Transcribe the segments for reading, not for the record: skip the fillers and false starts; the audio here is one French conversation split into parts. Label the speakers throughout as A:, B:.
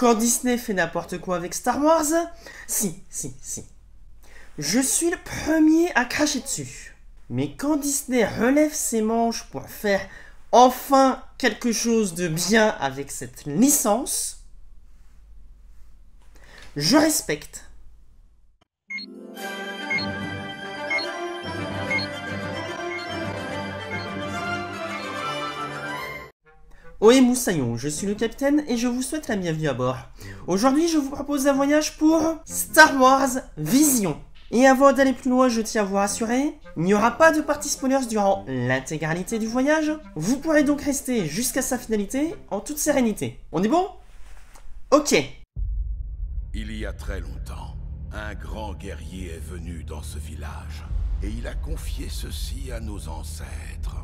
A: quand Disney fait n'importe quoi avec Star Wars, si. Je suis le premier à cracher dessus. Mais quand Disney relève ses manches pour faire enfin quelque chose de bien avec cette licence, je respecte. Ohé Moussaillon, je suis le capitaine et je vous souhaite la bienvenue à bord. Aujourd'hui, je vous propose un voyage pour Star Wars Vision. Et avant d'aller plus loin, je tiens à vous rassurer, il n'y aura pas de partie spoilers durant l'intégralité du voyage. Vous pourrez donc rester jusqu'à sa finalité en toute sérénité. On est bon? Ok.
B: Il y a très longtemps, un grand guerrier est venu dans ce village et il a confié ceci à nos ancêtres.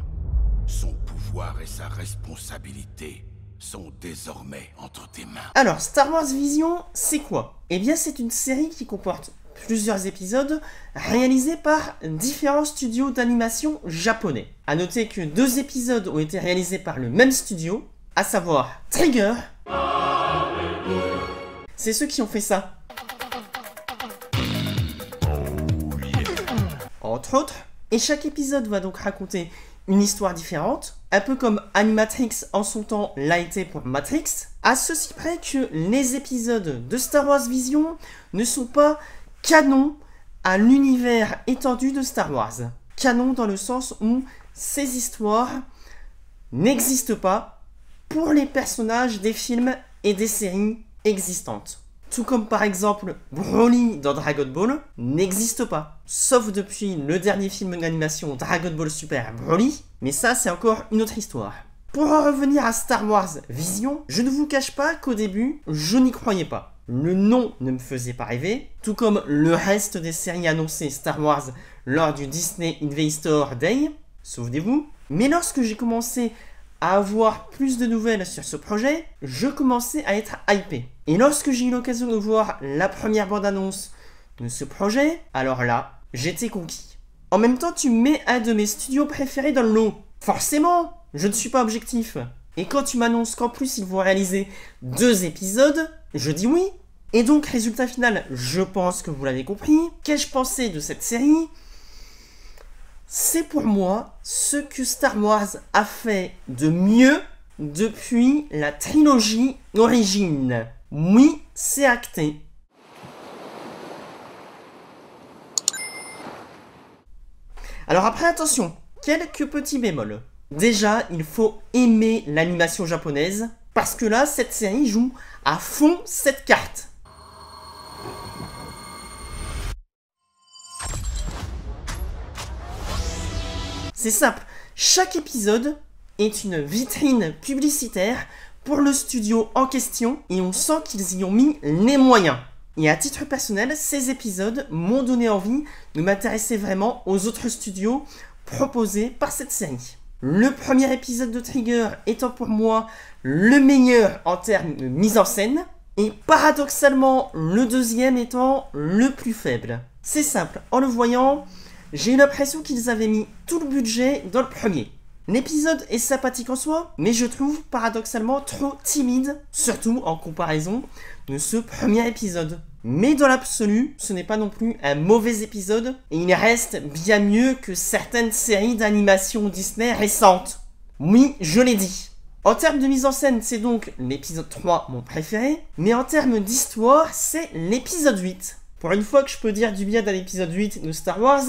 B: Son pouvoir et sa responsabilité sont désormais entre tes mains.
A: Alors, Star Wars Vision, c'est quoi? Eh bien, c'est une série qui comporte plusieurs épisodes réalisés par différents studios d'animation japonais. A noter que 2 épisodes ont été réalisés par le même studio, à savoir Trigger. C'est ceux qui ont fait ça. Entre autres. Et chaque épisode va donc raconter une histoire différente, un peu comme Animatrix en son temps l'a été pour Matrix, à ceci près que les épisodes de Star Wars Vision ne sont pas canon à l'univers étendu de Star Wars. Canon dans le sens où ces histoires n'existent pas pour les personnages des films et des séries existantes. Tout comme par exemple Broly dans Dragon Ball n'existe pas, sauf depuis le dernier film d'animation Dragon Ball Super Broly, mais ça c'est encore une autre histoire. Pour en revenir à Star Wars Vision, je ne vous cache pas qu'au début, je n'y croyais pas. Le nom ne me faisait pas rêver, tout comme le reste des séries annoncées Star Wars lors du Disney Investor Day, souvenez-vous. Mais lorsque j'ai commencé à avoir plus de nouvelles sur ce projet, je commençais à être hypé. Et lorsque j'ai eu l'occasion de voir la première bande-annonce de ce projet, alors là, j'étais conquis. En même temps, tu mets un de mes studios préférés dans le lot. Forcément, je ne suis pas objectif. Et quand tu m'annonces qu'en plus ils vont réaliser 2 épisodes, je dis oui. Et donc, résultat final, je pense que vous l'avez compris. Qu'ai-je pensé de cette série ? C'est pour moi ce que Star Wars a fait de mieux depuis la trilogie Origins. Oui, c'est acté. Alors après, attention, quelques petits bémols. Déjà, il faut aimer l'animation japonaise, parce que là, cette série joue à fond cette carte. C'est simple, chaque épisode est une vitrine publicitaire pour le studio en question et on sent qu'ils y ont mis les moyens. Et à titre personnel, ces épisodes m'ont donné envie de m'intéresser vraiment aux autres studios proposés par cette série. Le premier épisode de Trigger étant pour moi le meilleur en termes de mise en scène et paradoxalement le deuxième étant le plus faible. C'est simple, en le voyant, j'ai eu l'impression qu'ils avaient mis tout le budget dans le premier. L'épisode est sympathique en soi, mais je trouve paradoxalement trop timide, surtout en comparaison de ce premier épisode. Mais dans l'absolu, ce n'est pas non plus un mauvais épisode, et il reste bien mieux que certaines séries d'animation Disney récentes. Oui, je l'ai dit. En termes de mise en scène, c'est donc l'épisode 3 mon préféré, mais en termes d'histoire, c'est l'épisode 8. Pour une fois que je peux dire du bien d'un épisode 8 de Star Wars,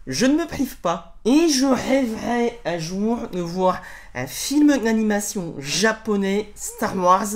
A: je ne me prive pas. Et je rêverais un jour de voir un film d'animation japonais Star Wars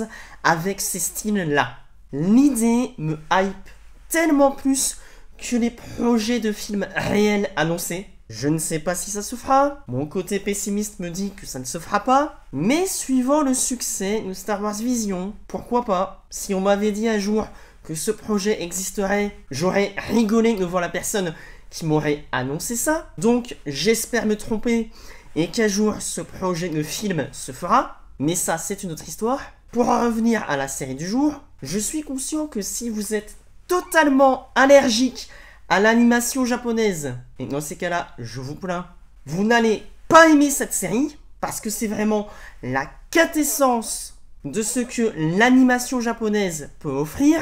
A: avec ces styles-là. L'idée me hype tellement plus que les projets de films réels annoncés. Je ne sais pas si ça se fera, mon côté pessimiste me dit que ça ne se fera pas, mais suivant le succès de Star Wars Vision, pourquoi pas? Si on m'avait dit un jour que ce projet existerait, j'aurais rigolé devant la personne qui m'aurait annoncé ça. Donc j'espère me tromper et qu'un jour ce projet de film se fera, mais ça c'est une autre histoire. Pour en revenir à la série du jour, je suis conscient que si vous êtes totalement allergique à l'animation japonaise, et dans ces cas-là, je vous plains, vous n'allez pas aimer cette série, parce que c'est vraiment la quintessence de ce que l'animation japonaise peut offrir.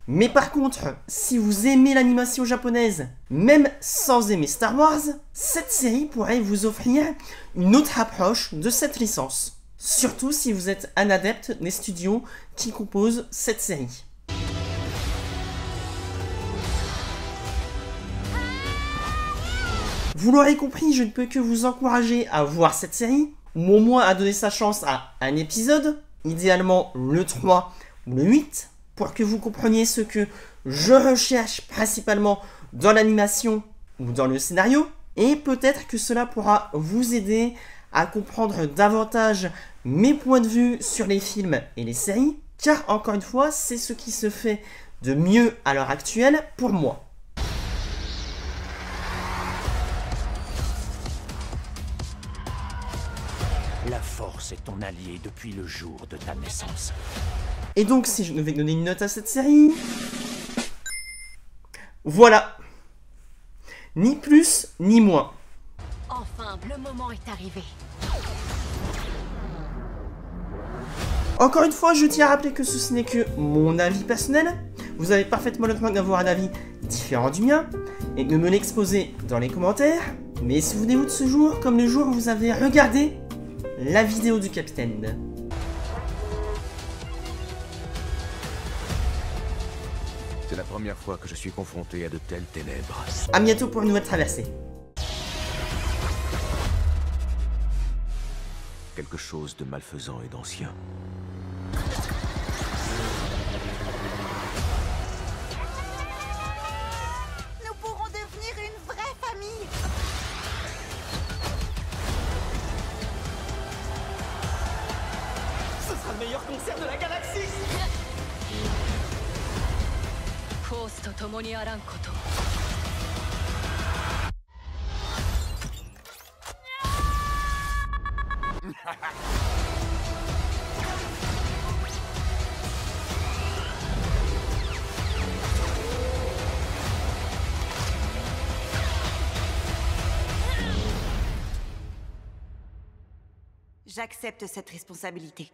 A: Mais par contre, si vous aimez l'animation japonaise, même sans aimer Star Wars, cette série pourrait vous offrir une autre approche de cette licence. Surtout si vous êtes un adepte des studios qui composent cette série. Vous l'aurez compris, je ne peux que vous encourager à voir cette série, ou au moins à donner sa chance à un épisode, idéalement le 3 ou le 8, pour que vous compreniez ce que je recherche principalement dans l'animation ou dans le scénario, et peut-être que cela pourra vous aider à comprendre davantage mes points de vue sur les films et les séries, car encore une fois, c'est ce qui se fait de mieux à l'heure actuelle pour moi.
C: La force est ton allié depuis le jour de ta naissance.
A: Et donc, si je devais donner une note à cette série... Voilà. Ni plus, ni moins.
D: Enfin, le moment est arrivé.
A: Encore une fois, je tiens à rappeler que ceci n'est que mon avis personnel. Vous avez parfaitement le droit d'avoir un avis différent du mien et de me l'exposer dans les commentaires. Mais souvenez-vous de ce jour comme le jour où vous avez regardé la vidéo du capitaine.
C: C'est la première fois que je suis confronté à de telles ténèbres.
A: A bientôt pour une nouvelle traversée.
C: Quelque chose de malfaisant et d'ancien.
D: Nous pourrons devenir une vraie famille.
A: Ce sera le meilleur concert de la galaxie.
D: J'accepte cette responsabilité.